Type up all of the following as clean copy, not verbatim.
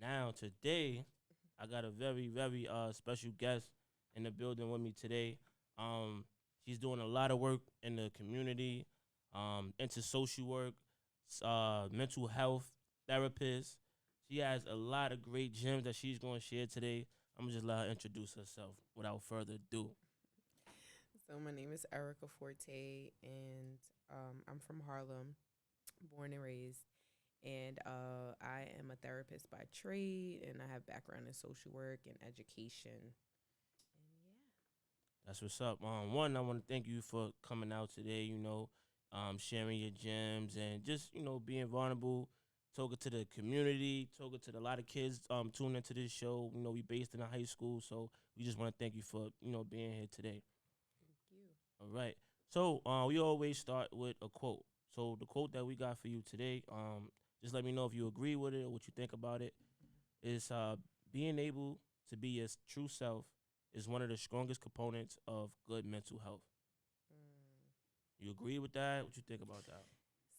Now today, I got a very very special guest in the building with me today. Um, she's doing a lot of work in the community, into social work, mental health therapist. She has a lot of great gems that she's going to share today. I'm gonna just let her introduce herself without further ado. So my name is Erica Forte, and I'm from Harlem, born and raised. And I am a therapist by trade, and I have background in social work and education. And That's what's up. One, I want to thank you for coming out today. Sharing your gems and just being vulnerable, talking to the community, talking to a lot of kids tuning into this show. We based in a high school, so we just want to thank you for being here today. yeah, All right. So we always start with a quote. So the quote that we got for you today, just let me know if you agree with it or what you think about it. Is being able to be your true self is one of the strongest components of good mental health. thank you. You agree with that? What you think about that?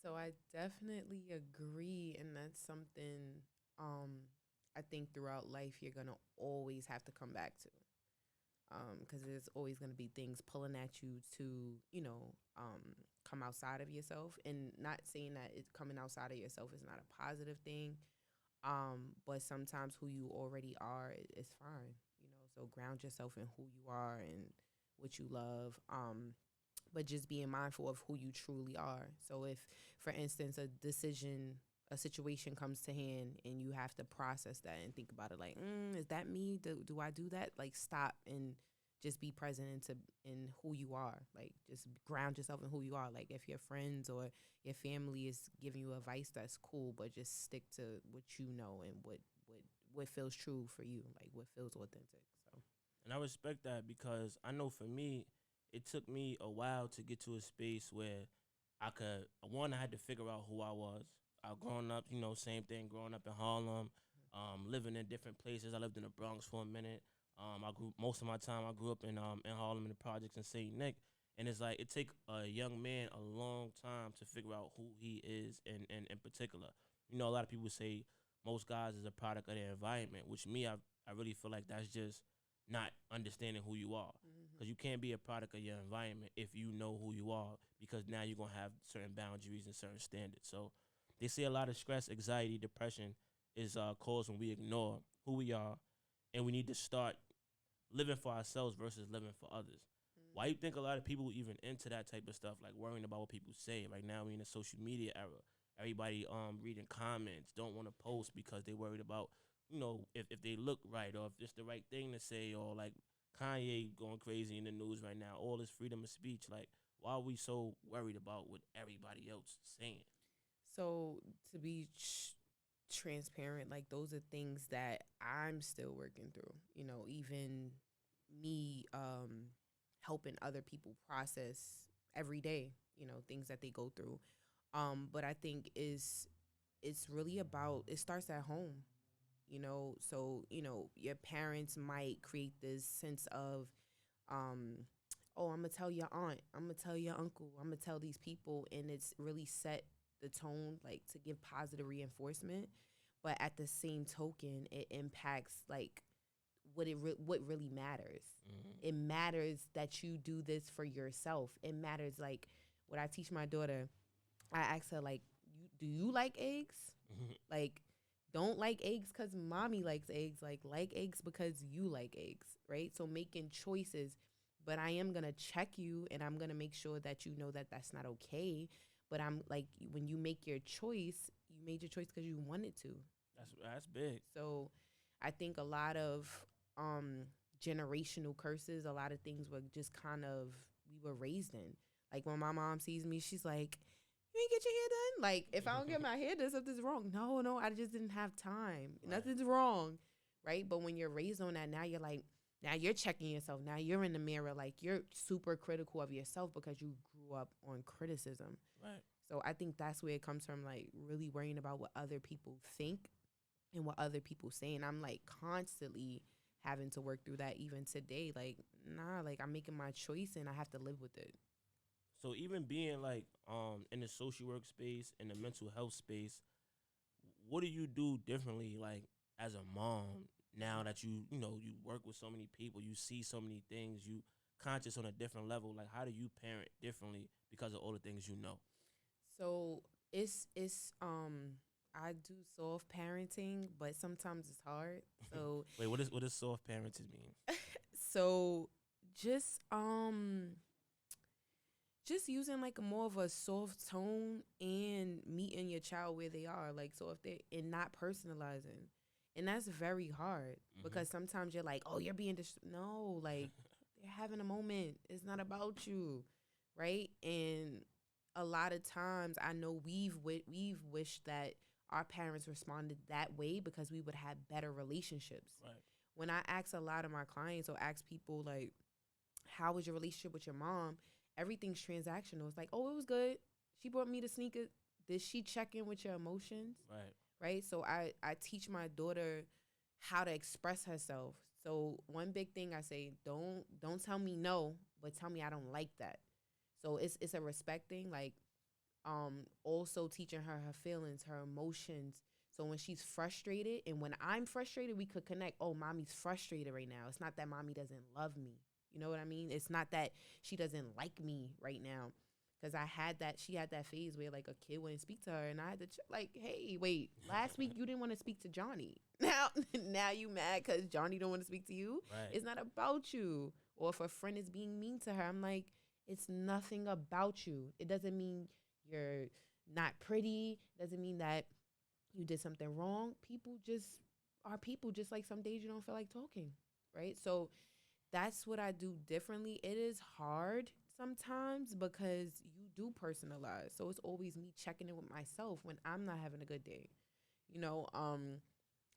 So I definitely agree, and that's something um, I think throughout life you're gonna always have to come back to, because there's always gonna be things pulling at you to, come outside of yourself, and not saying that it coming outside of yourself is not a positive thing, but sometimes who you already are is fine, So ground yourself in who you are and what you love. But just being mindful of who you truly are. So if, for instance, a situation comes to hand and you have to process that and think about it like, is that me? Do I do that? Like stop and just be present in who you are. Like just ground yourself in who you are. Like if your friends or your family is giving you advice, that's cool, but just stick to what you know and what feels true for you, like what feels authentic. So And I respect that because I know for me, it took me a while to get to a space where I could one, I had to figure out who I was. I growing up, same thing, growing up in Harlem, living in different places. I lived in the Bronx for a minute. I grew most of my time. I grew up in Harlem in the projects in Saint Nick, and it's like it take a young man a long time to figure out who he is in particular. A lot of people say most guys is a product of their environment, which me I really feel like that's just not understanding who you are. Because you can't be a product of your environment if you know who you are, because now you're going to have certain boundaries and certain standards. So they say a lot of stress, anxiety, depression is caused when we ignore who we are, and we need to start living for ourselves versus living for others. Why you think a lot of people even into that type of stuff, like worrying about what people say? Right now we in a social media era. Everybody reading comments, don't want to post because they worried about, if they look right or if it's the right thing to say, or like Kanye going crazy in the news right now, all this freedom of speech. Like, why are we so worried about what everybody else is saying? So to be transparent, like those are things that I'm still working through. Even me helping other people process every day. Things that they go through. But I think is it's really about it starts at home. So your parents might create this sense of um oh, I'm gonna tell your aunt, I'm gonna tell your uncle, I'm gonna tell these people, and it's really set the tone like to give positive reinforcement. But at the same token, it impacts like what really matters. Mm-hmm. It matters that you do this for yourself. It matters like what I teach my daughter. I ask her like, do you like eggs? Like, don't like eggs because mommy likes eggs. Like eggs because you like eggs, right? So making choices, but I am gonna check you, and I'm gonna make sure that you know that that's not okay. But I'm like, when you make your choice, you made your choice because you wanted to. That's big. So, I think a lot of um generational curses, a lot of things were just kind of we were raised in. Like when my mom sees me, she's like, you ain't get your hair done? Like, if I don't get my hair done, something's wrong. No, no, I just didn't have time. Right. Nothing's wrong. Right. But when you're raised on that, now you're like, now you're checking yourself. Now you're in the mirror. Like, you're super critical of yourself because you grew up on criticism. Right. So I think that's where it comes from, like, really worrying about what other people think and what other people say. And I'm like constantly having to work through that even today. Like, nah, like I'm making my choice and I have to live with it. So even being like in the social work space, in the mental health space, what do you do differently? Like as a mom, now that you work with so many people, you see so many things, you conscious on a different level. Like, how do you parent differently because of all the things you know? So it's I do soft parenting, but sometimes it's hard. So Wait, what does soft parenting mean? so just just using like a more of a soft tone and meeting your child where they are. Like, so if they and not personalizing, and that's very hard Mm-hmm. because sometimes you're like, oh, you're being no, like they're having a moment. It's not about you, right? And a lot of times I know we've wished that our parents responded that way because we would have better relationships. Right. When I ask a lot of my clients or ask people like, how was your relationship with your mom? Everything's transactional. It's like, oh, it was good. She brought me the sneakers. Did she check in with your emotions? Right. Right. So I teach my daughter how to express herself. So one big thing I say, don't tell me no, but tell me I don't like that. So it's a respect thing. Like, also teaching her her feelings, her emotions. So when she's frustrated and when I'm frustrated, we could connect. Oh, mommy's frustrated right now. It's not that mommy doesn't love me. You know what I mean? It's not that she doesn't like me right now. Cause she had that phase where like a kid wouldn't speak to her, and I had to like, hey, wait, last week you didn't want to speak to Johnny. Now you mad because Johnny don't want to speak to you. Right. It's not about you. Or if a friend is being mean to her, I'm like, it's nothing about you. It doesn't mean you're not pretty. Doesn't mean that you did something wrong. People just are people. Just like some days you don't feel like talking, right? So that's what I do differently. It is hard sometimes because you do personalize. So it's always me checking in with myself when I'm not having a good day. You know,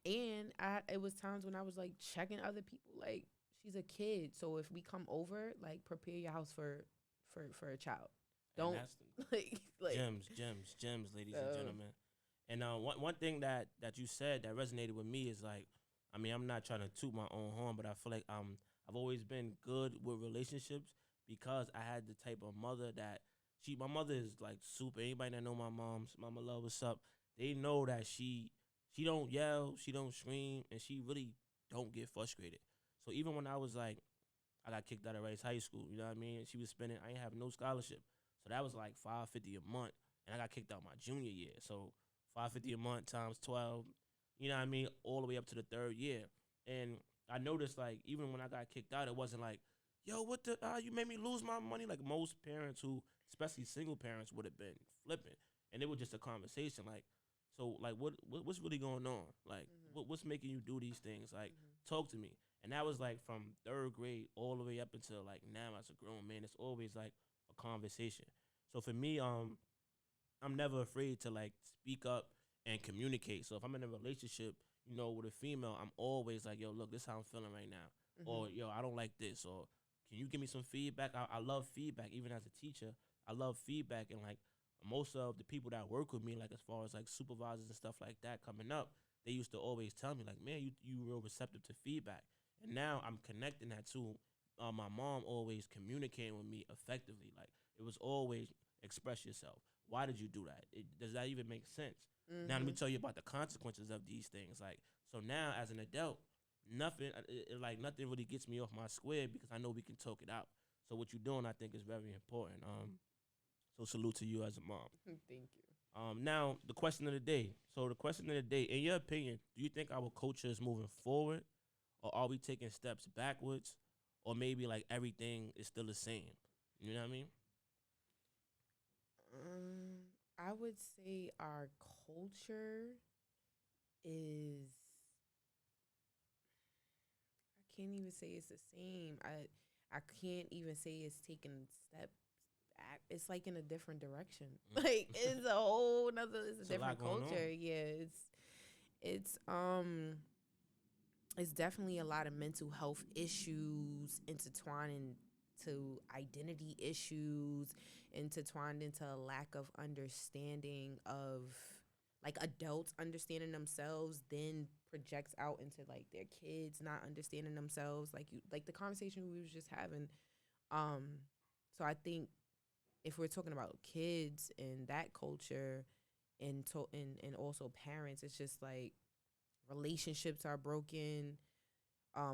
and it was times when I was like checking other people like she's a kid. So if we come over, like prepare your house for a child. And Don't that's the like gems, ladies and so gentlemen. And one thing that you said that resonated with me is like, I mean, I'm not trying to toot my own horn, but I feel like I've always been good with relationships because I had the type of mother that my mother is like super. Anybody that know my mom's mama love what's up, they know that she don't yell, she don't scream, and she really don't get frustrated. So even when I was like, I got kicked out of Rice High School. You know what I mean? She was spending. I ain't have no scholarship, so that was like $550 a month, and I got kicked out my junior year. So $550 a month times 12. You know what I mean? All the way up to the third year, and I noticed like even when I got kicked out, it wasn't like, yo, what the? You made me lose my money. Like most parents who, especially single parents, would have been flipping, and it was just a conversation. Like, so like what's really going on? Like, mhm, what's making you do these things? Like, mhm, talk to me. And that was like from third grade all the way up until like now as a grown man. It's always like a conversation. So for me, I'm never afraid to like speak up and communicate. So if I'm in a relationship, with a female, I'm always like, yo, look, this is how I'm feeling right now. mhm, Or yo, I don't like this. Or can you give me some feedback? I love feedback. Even as a teacher, I love feedback. And like most of the people that work with me, like as far as like supervisors and stuff like that coming up, they used to always tell me like, man, you real receptive to feedback. And now I'm connecting that to my mom always communicating with me effectively. Like it was always express yourself. Why did you do that? Does that even make sense? Now let me mhm. tell you about the consequences of these things. Like so now as an adult, nothing really gets me off my square because I know we can talk it out. So what you're doing, I think, is very important. So salute to you as a mom. Thank you. Now the question of the day. So the question of the day, in your opinion, do you think our culture is moving forward, or are we taking steps backwards, or maybe like everything is still the same? You know what I mean? I would say our culture is. I can't even say it's the same. I can't even say it's taking steps back. It's like in a different direction. Mm. Like it's a whole nother. It's a It's a lot different going on. culture. Yeah, it's it's definitely a lot of mental health issues intertwining to identity issues, intertwined into a lack of understanding of like adults understanding themselves, then projects out into like their kids not understanding themselves. Like you, like the conversation we was just having. Um, so I think if we're talking about kids and that culture and also parents, it's just like relationships are broken,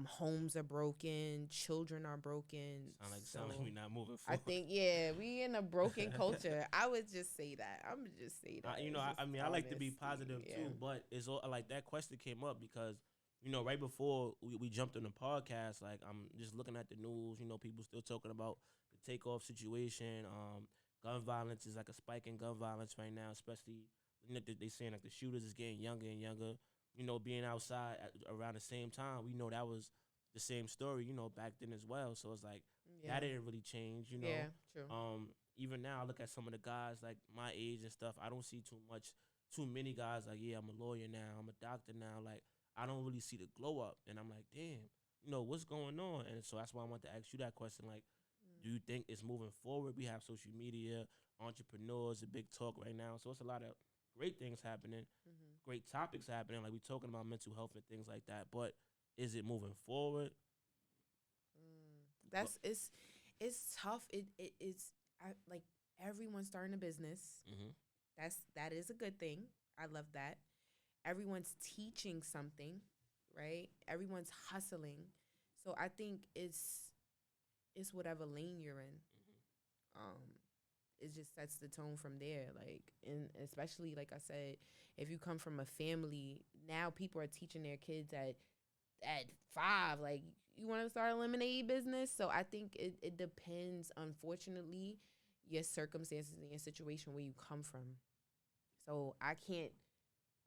homes are broken, children are broken. Sound like So we not moving I forward. think, yeah, we in a broken culture. I would just say that. I'm gonna just say that. You know, It's just I mean, I like to be positive honesty. Yeah. too, but it's all like that question came up because, you know, right before we jumped on the podcast, like I'm just looking at the news. You know, people still talking about the takeoff situation. Gun violence is like a spike in gun violence right now, especially you know, they saying like the shooters is getting younger and younger. You know, being outside around the same time, we know that was the same story. You know, back then as well. So it's like Yeah. that didn't really change. You Yeah. know, True. even now I look at some of the guys like my age and stuff. I don't see too many guys like, yeah, I'm a lawyer now, I'm a doctor now. Like I don't really see the glow up, and I'm like, damn, you know what's going on? And so that's why I want to ask you that question. Like, do you think it's moving forward? We have social media, entrepreneurs, a big talk right now, so it's a lot of great things happening, Mm-hmm. great topics happening. Like we talking about mental health and things like that. But is it moving forward? But, That's it's tough. It is like everyone's starting a business. mm-hmm, That is a good thing. I love that. Everyone's teaching something, right? Everyone's hustling. So I think it's whatever lane you're in. Um, it just sets the tone from there. Like, and especially like I said, if you come from a family, now people are teaching their kids at 5. Like, you want to start a lemonade business. So I think it depends, unfortunately, your circumstances and your situation where you come from. So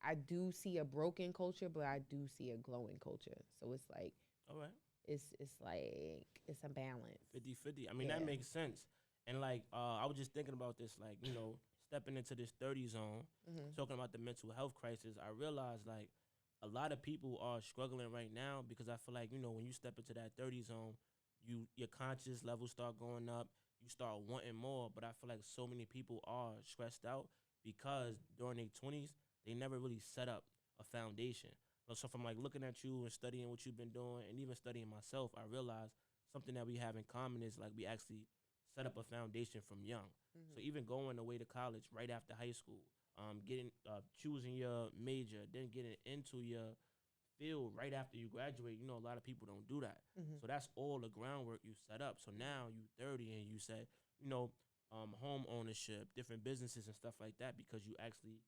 I do see a broken culture, but I do see a glowing culture. So it's like all right. it's like it's a balance. 50-50. I mean, that Yeah. makes sense. And like, I was just thinking about this, like, you know, stepping into this 30 zone, Mm-hmm. talking about the mental health crisis. I realized like a lot of people are struggling right now because I feel like, you know, when you step into that 30 zone, your conscious levels start going up. You start wanting more. But I feel like so many people are stressed out because during their 20s, they never really set up a foundation. So from like looking at you and studying what you've been doing and even studying myself, I realized something that we have in common is like we actually set up a foundation from young. So Mm-hmm. even going away to college right after high school, getting choosing your major, then getting into your field right after you graduate. You know, a lot of people don't do that. Mm-hmm. So that's all the groundwork you set up. So now you 30 and you say, you know, home ownership, different businesses and stuff like that because you actually,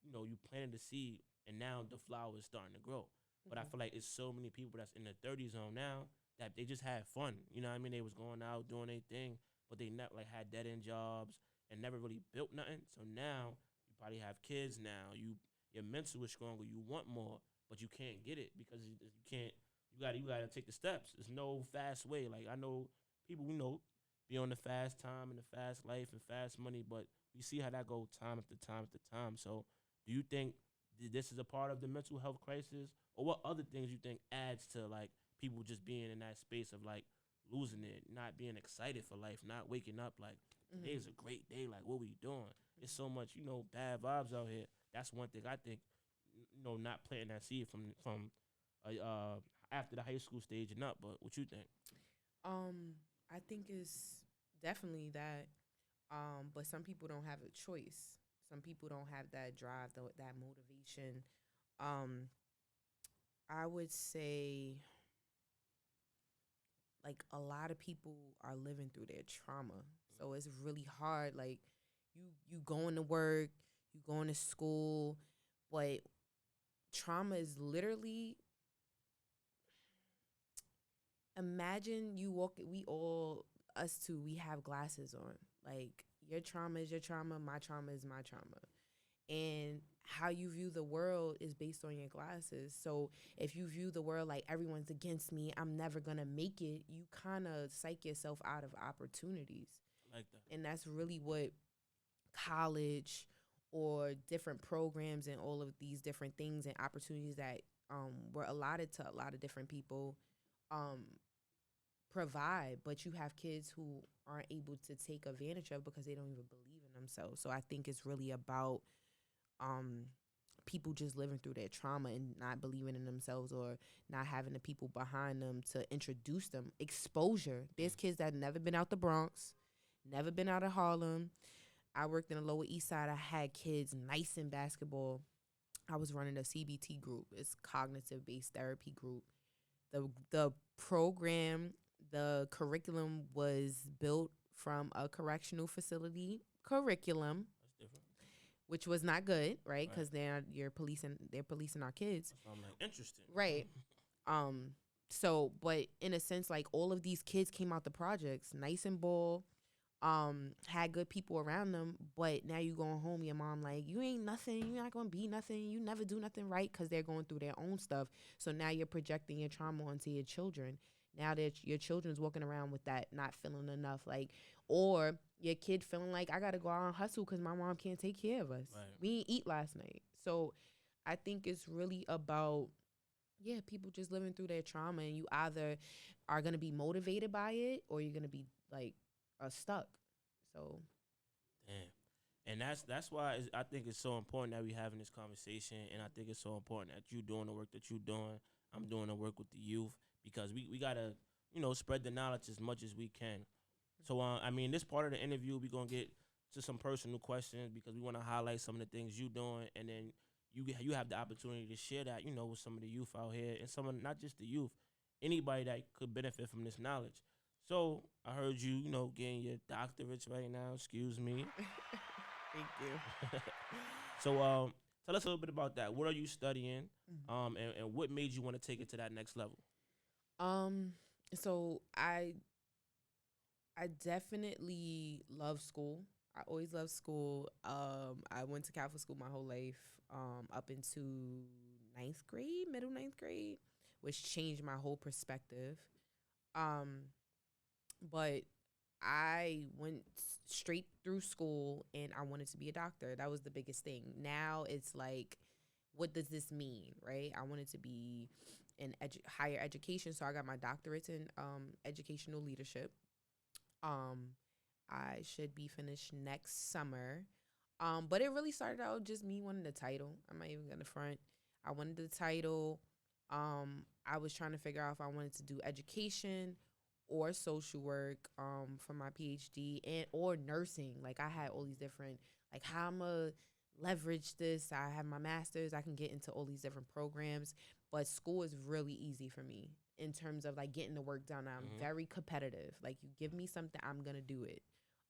you know, you planted the seed and now the flower is starting to grow. But I Mm-hmm. feel like it's so many people that's in the 30 zone now that they just had fun. You know what I mean? They was going out doing their thing, but they not like had dead end jobs and never really built nothing. So now you probably have kids now. Your mental is stronger. You want more, but you can't get it because you can't. You gotta take the steps. There's no fast way. Like I know people we know be on the fast time and the fast life and fast money, but we see how that go time after time after time. So do you think this is a part of the mental health crisis, or what other things you think adds to like people just being in that space of like losing it, not being excited for life, not waking up like Mm-hmm. today's a great day, like what we doing? It's so much, you know, bad vibes out here. That's one thing I think, you know, not planting that seed from after the high school stage and up. But what you think? I think it's definitely that. But some people don't have a choice. Some people don't have that drive, that motivation. Um, I would say like a lot of people are living through their trauma. So it's really hard. Like you going to work, you going to school, but trauma is literally, imagine you walk, we all, us two, we have glasses on. Like your trauma is your trauma, my trauma is my trauma. And how you view the world is based on your glasses. So if you view the world like everyone's against me, I'm never going to make it, you kind of psych yourself out of opportunities. Like that. And that's really what college or different programs and all of these different things and opportunities that were allotted to a lot of different people um, provide, but you have kids who aren't able to take advantage of because they don't even believe in themselves. So I think it's really about um, people just living through their trauma and not believing in themselves or not having the people behind them to introduce them. Exposure. There's kids that never been out the Bronx, never been out of Harlem. I worked in the Lower East Side. I had kids nice in basketball, I was running a CBT group. It's cognitive based therapy group. The program, the curriculum was built from a correctional facility curriculum, That's different. which was not good, right? Right. Because they're policing our kids, So I'm like, interesting. right? Um, so, but in a sense, like all of these kids came out the projects, nice and ball, had good people around them, but now you going home, your mom like, you ain't nothing, you're not gonna be nothing, you never do nothing right, because they're going through their own stuff. So now you're projecting your trauma onto your children. Now that your children's walking around with that, not feeling enough, like, or your kid feeling like, I gotta go out and hustle because my mom can't take care of us. Right. We didn't eat last night. So I think it's really about, yeah, people just living through their trauma, and you either are gonna be motivated by it or you're gonna be like stuck. So Damn. And that's why I think it's so important that we having this conversation, and I think it's so important that you doing the work that you doing. I'm doing the work with the youth because we gotta spread the knowledge as much as we can. So I mean, this part of the interview we gonna get to some personal questions because we want to highlight some of the things you doing, and then you have the opportunity to share that with some of the youth out here, and some of not just the youth, anybody that could benefit from this knowledge. So I heard getting your doctorates right now. Excuse me. thank you. So tell us a little bit about that. What are you studying? Mhm. And what made you want to take it to that next level? Um, so I definitely love school. I always loved school. I went to Catholic school my whole life, up into ninth grade, middle ninth grade, which changed my whole perspective. Um, but I went straight through school and I wanted to be a doctor. That was the biggest thing. Now it's like, what does this mean, right? I wanted to be in higher education, so I got my doctorates in educational leadership. Um, I should be finished next summer. But it really started out just me wanting the title. I'm not even gonna front. I wanted the title. I was trying to figure out if I wanted to do education or social work for my PhD, and or nursing. Like I had all these different, like, how I'm gonna leverage this. I have my master's. I can get into all these different programs, but school is really easy for me in terms of like getting the work done. I'm Hmm. very competitive. Like, you give me something, I'm gonna do it.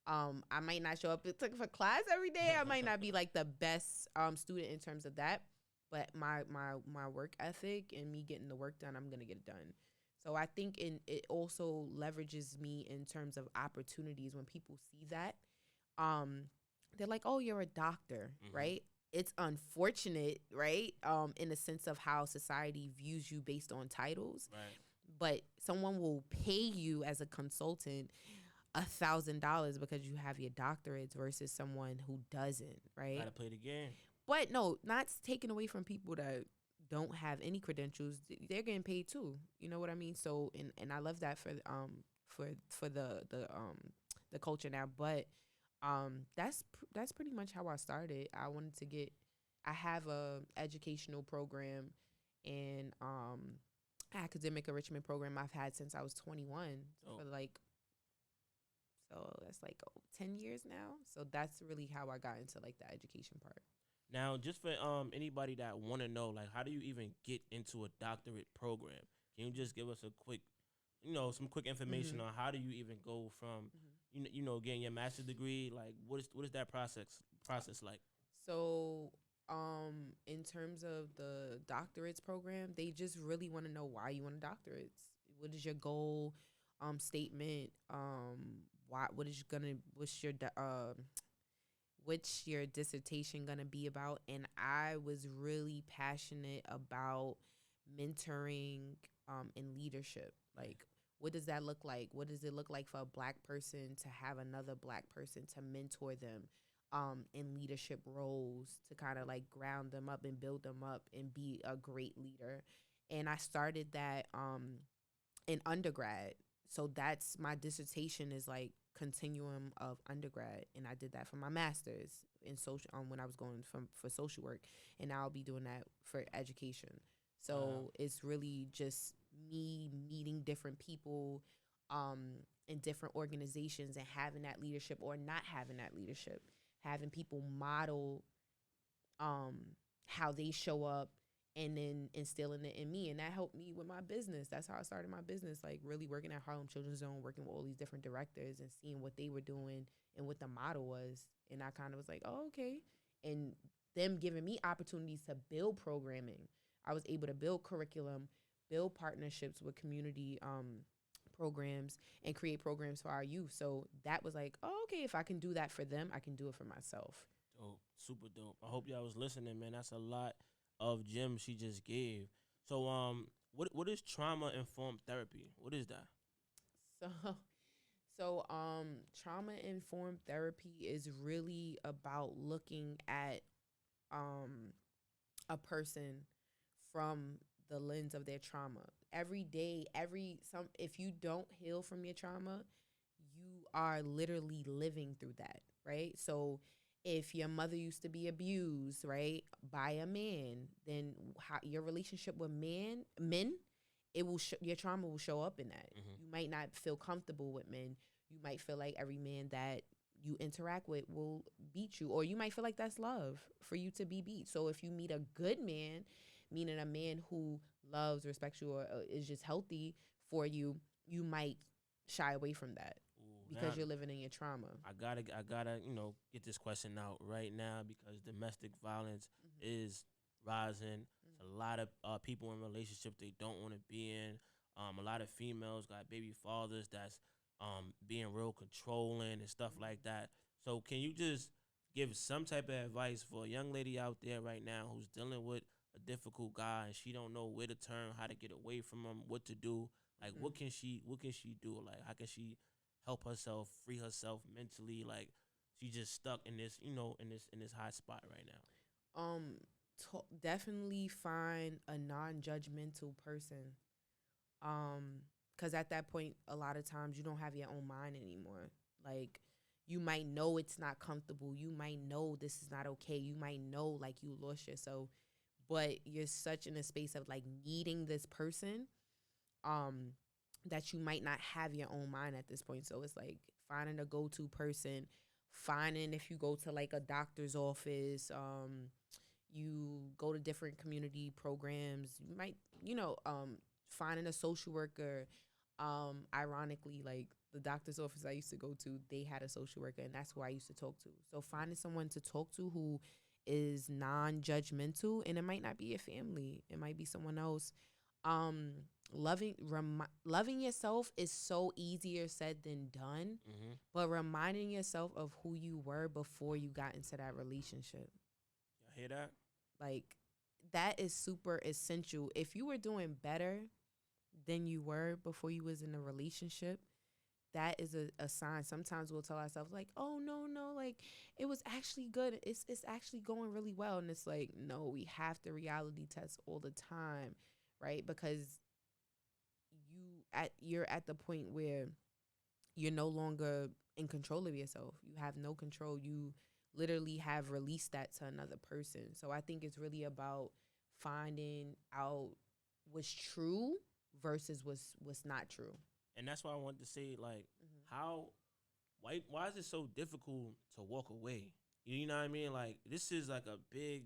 I might not show up for class every day. I might not be like the best student in terms of that, but my work ethic and me getting the work done, I'm gonna get it done. So I think it also leverages me in terms of opportunities. When people see that, um, they're like, "Oh, you're a doctor, Hmm. right?" It's unfortunate, right? In the sense of how society views you based on titles, Right. but someone will pay you as a consultant $1,000 because you have your doctorates versus someone who doesn't, right? Gotta play the game. But no, not taken away from people that don't have any credentials. They're getting paid too. You know what I mean? So, and I love that for the culture now. But that's pretty much how I started. I wanted to get. I have a educational program and academic enrichment program I've had since I was 21 So for like, so that's like 10 years now. So that's really how I got into like the education part. now, just for anybody that want to know, like, how do you even get into a doctorate program? Can you just give us a quick, some quick information Mm-hmm. on how do you even go from, getting your master's degree? Like, what is that process like? So, in terms of the doctorates program, they just really want to know why you want a doctorate. What is your goal, statement? Why? What's your dissertation gonna be about? And I was really passionate about mentoring, and leadership. Right. Like, what does that look like? What does it look like for a black person to have another black person to mentor them, in leadership roles, to kind of like ground them up and build them up and be a great leader? And I started that in undergrad. So that's my dissertation, is like continuum of undergrad, and I did that for my master's in social, when I was going from for social work, and now I'll be doing that for education. Wow. So it's really just me meeting different people in different organizations and having that leadership or not having that leadership, having people model um how they show up, and then instilling it in me. And that helped me with my business. That's how I started my business, like really working at Harlem Children's Zone, working with all these different directors and seeing what they were doing and what the model was. And I kind of was like, oh, okay. And them giving me opportunities to build programming. I was able to build curriculum, build partnerships with community programs, and create programs for our youth. So that was like, oh, okay, if I can do that for them, I can do it for myself. Dope, super dope. I hope y'all was listening, man. That's a lot of gems she just gave. So, what is trauma informed therapy? What is that? So trauma informed therapy is really about looking at um a person from the lens of their trauma. Every day, every some if you don't heal from your trauma, you are literally living through that, right? So if your mother used to be abused, right, by a man, then how your relationship with men, your trauma will show up in that. Mm-hmm. You might not feel comfortable with men. You might feel like every man that you interact with will beat you, or you might feel like that's love for you to be beat. So if you meet a good man, meaning a man who loves, respects you, or is just healthy for you, you might shy away from that Ooh, because you're living in your trauma. I gotta, get this question out right now because domestic violence is rising. It's a lot of people in relationships they don't want to be in. A lot of females got baby fathers that's being real controlling and stuff like that. So can you just give some type of advice for a young lady out there right now who's dealing with a difficult guy and she don't know where to turn, how to get away from him, what to do? Like what can she do? Like how can she help herself, free herself mentally? Like she just stuck in this, in this hot spot right now. Um, Definitely find a non-judgmental person. Because at that point, a lot of times you don't have your own mind anymore. Like you might know it's not comfortable. You might know this is not okay. You might know like you lost yourself, but you're such in a space of like needing this person, um, that you might not have your own mind at this point. So it's like finding a go-to person, finding if you go to like a doctor's office, you go to different community programs, you might, finding a social worker. Ironically, like the doctor's office I used to go to, they had a social worker, and that's who I used to talk to. So finding someone to talk to who is non-judgmental, and it might not be your family, it might be someone else. um loving yourself is so easier said than done, Mm-hmm. but reminding yourself of who you were before you got into that relationship, Y'all hear that? like that is super essential. If you were doing better than you were before you was in a relationship, that is a sign. Sometimes we'll tell ourselves like, oh no, like it was actually good, it's actually going really well, and it's like, no, we have to reality test all the time, right? Because you're at the point where you're no longer in control of yourself. You have no control. You literally have released that to another person. So I think it's really about finding out what's true versus what's not true. And that's why I wanted to say, like, Mm-hmm. how why is it so difficult to walk away? You know what I mean? Like this is like a big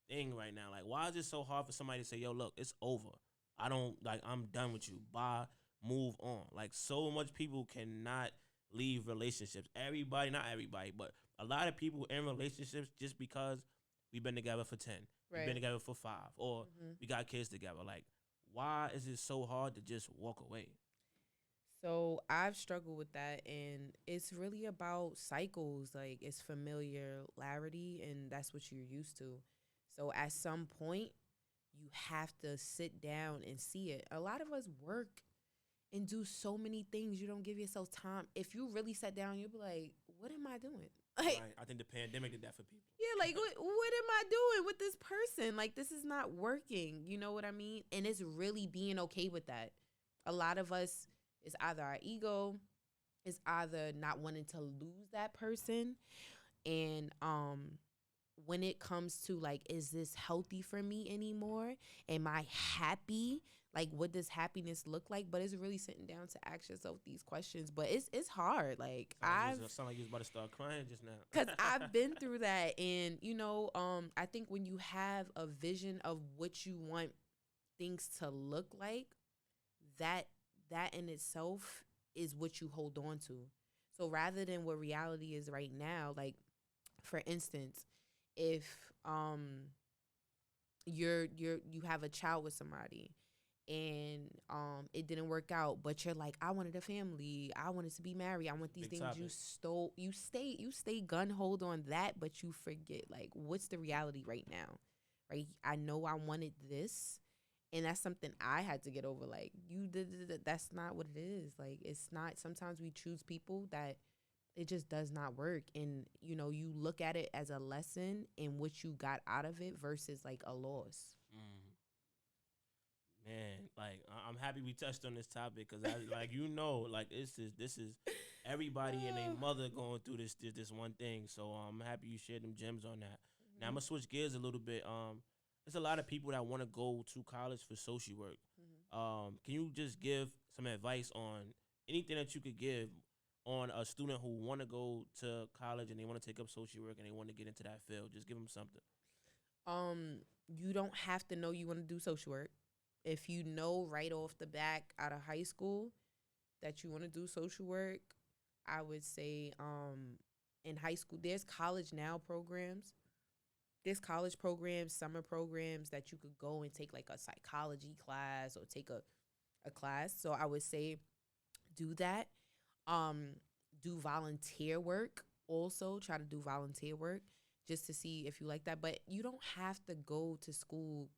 thing right now. Like why is it so hard for somebody to say, "Yo, look, it's over. I don't like. I'm done with you. Bye. Move on." Like so much people cannot leave relationships. Everybody, not everybody, but a lot of people in relationships just because we've been together for 10, we've been Right. together for 5, or Mm-hmm. we got kids together. Like why is it so hard to just walk away? So I've struggled with that, and it's really about cycles. Like it's familiarity, and that's what you're used to. So at some point, you have to sit down and see it. A lot of us work and do so many things. You don't give yourself time. If you really sat down, you'll be like, "What am I doing?" Like, Right. I think the pandemic did that for people. yeah, like what am I doing with this person? Like this is not working. You know what I mean? And it's really being okay with that. A lot of us is either our ego, is either not wanting to lose that person, and when it comes to like, is this healthy for me anymore? Am I happy Like, what does happiness look like? But it's really sitting down to ask yourself these questions. But it's hard. Like, Sound like you was about to start crying just because now. I've been through that. And, I think when you have a vision of what you want things to look like, that that in itself is what you hold on to. So rather than what reality is right now, like, for instance, if you have a child with somebody, and it didn't work out, but you're like, I wanted a family, I wanted to be married, I want these Big things. topic. You stay gun hold on that, but you forget, like, what's the reality right now, right? I know I wanted this, and that's something I had to get over. Like, you did, that's not what it is. Like, it's not. Sometimes we choose people that it just does not work, and you look at it as a lesson in what you got out of it versus like a loss. Mm. Man, like I'm happy we touched on this topic because I like like this is everybody and their mother going through this one thing. So I'm happy you shared them gems on that. Now I'm Mhm. gonna switch gears a little bit. There's a lot of people that want to go to college for social work. Mhm. Can you just give some advice on anything that you could give on a student who want to go to college and they want to take up social work and they want to get into that field? Just give them something. You don't have to know you want to do social work. If you know right off the back out of high school that you want to do social work, I would say in high school there's college now programs. There's college programs, summer programs that you could go and take like a psychology class or take a class. So I would say do that. Um, do volunteer work. Also, try to do volunteer work just to see if you like that. But you don't have to go to school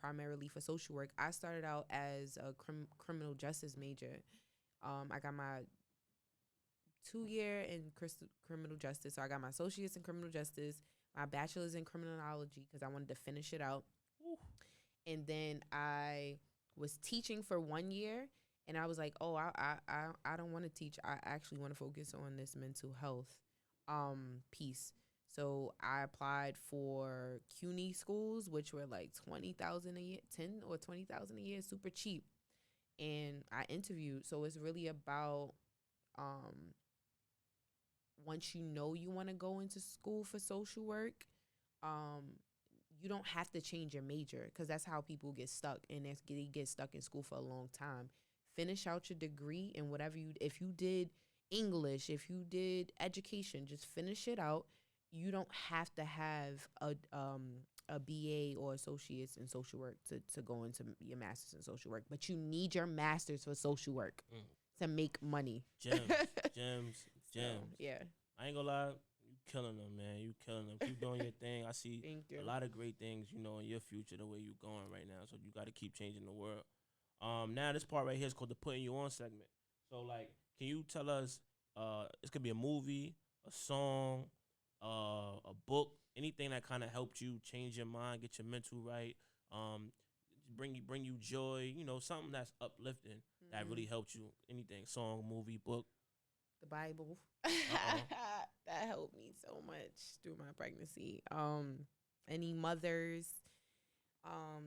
primarily for social work. I started out as a criminal justice major. I got my 2 year in criminal justice. So I got my associates in criminal justice, my bachelor's in criminology because I wanted to finish it out. Woo. And then I was teaching for 1 year, and I was like, oh, I don't want to teach. I actually want to focus on this mental health piece. So I applied for CUNY schools, which were like 20,000 a year, 10 or 20,000 a year, super cheap. And I interviewed. So it's really about um, once you know you want to go into school for social work, um, you don't have to change your major because that's how people get stuck, and they get stuck in school for a long time. Finish out your degree and whatever if you did English, if you did education, just finish it out. You don't have to have a BA or associates in social work to go into your master's in social work, but you need your master's for social work Mm. to make money. Gems, gems, So gems. yeah, I ain't gonna lie, you killing them, man. You killing them. Keep doing your thing. I see thank you. a lot of great things, in your future, the way you going right now. So you got to keep changing the world. Now this part right here is called the putting you on segment. So like, can you tell us? This could be a movie, a song, a book, anything that kind of helped you change your mind, get your mental right. Um, bring you joy. Something that's uplifting that really Mhm. helped you. Anything, song, movie, book. The Bible. Uh oh. That helped me so much through my pregnancy. Any mothers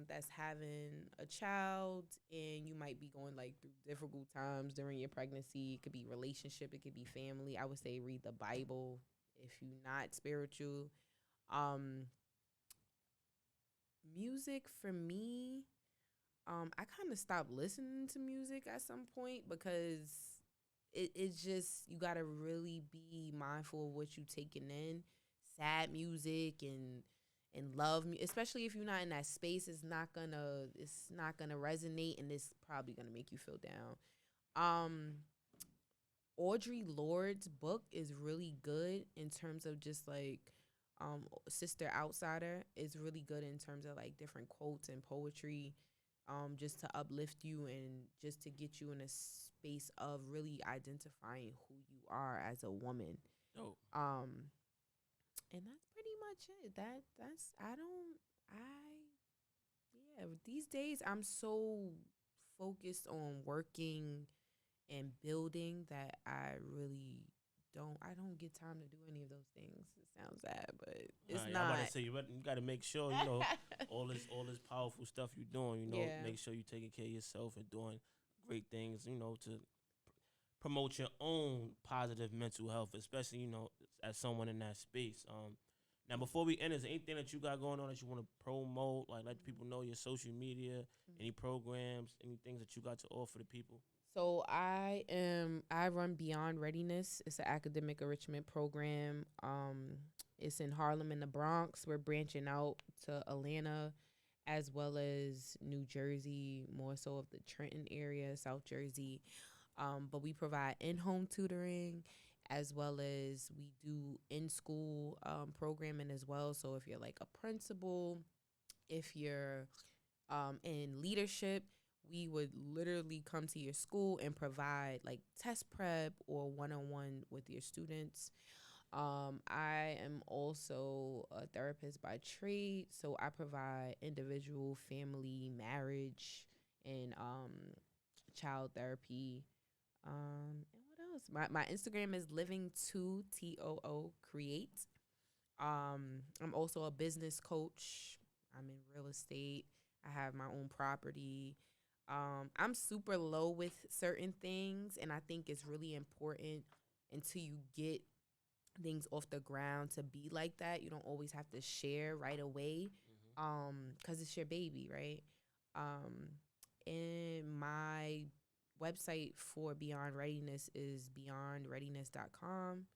that's having a child and you might be going like through difficult times during your pregnancy. It could be relationship, it could be family. I would say read the Bible if you're not spiritual. Um, Music for me, I kind of stopped listening to music at some point because it's just you gotta really be mindful of what you taking in. Sad music and especially if you're not in that space, it's not gonna resonate, and it's probably gonna make you feel down. Um, Audre Lorde's book is really good in terms of just like Sister Outsider is really good in terms of like different quotes and poetry, just to uplift you and just to get you in a space of really identifying who you are as a woman. Dope. Um, and that's pretty much it. That's I don't I yeah, these days I'm so focused on working and building that I really I don't get time to do any of those things. It sounds sad, but it's Right, I'm about not. to say you got to make sure all this powerful stuff you're doing. Yeah. Make sure you're taking care of yourself and doing great things. To promote your own positive mental health, especially as someone in that space. Now before we end, is there anything that you got going on that you want to promote? Like let people know your social media, any programs, any things that you got to offer the people. So I run Beyond Readiness. It's an academic enrichment program. It's in Harlem in the Bronx. We're branching out to Atlanta as well as New Jersey, more so of the Trenton area, South Jersey. But we provide in-home tutoring as well as we do in-school programming as well. So if you're like a principal, if you're in leadership, we would literally come to your school and provide like test prep or one-on-one with your students. I am also a therapist by trade, so I provide individual, family, marriage, and child therapy. And what else? My Instagram is living2too create. I'm also a business coach. I'm in real estate. I have my own property. I'm super low with certain things, and I think it's really important until you get things off the ground to be like that. You don't always have to share right away, because it's your baby, right? Um, and my website for Beyond Readiness is beyondreadiness.com.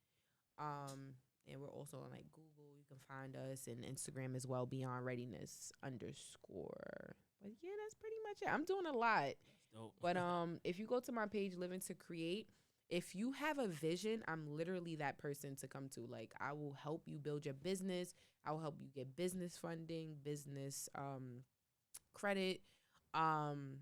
And we're also on like Google. You can find us and Instagram as well, Beyond Readiness underscore. But yeah, that's pretty much it. I'm doing a lot. That's dope. But if you go to my page, Living to Create, if you have a vision, I'm literally that person to come to. Like I will help you build your business. I will help you get business funding, business credit, um,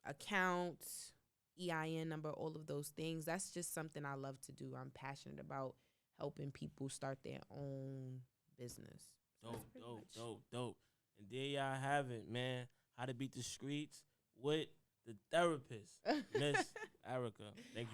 accounts, EIN number, all of those things. That's just something I love to do. I'm passionate about helping people start their own business. So Dope, dope, dope, dope. And there y'all have it, man. How to beat the streets with the therapist, Miss Erica. Thank you.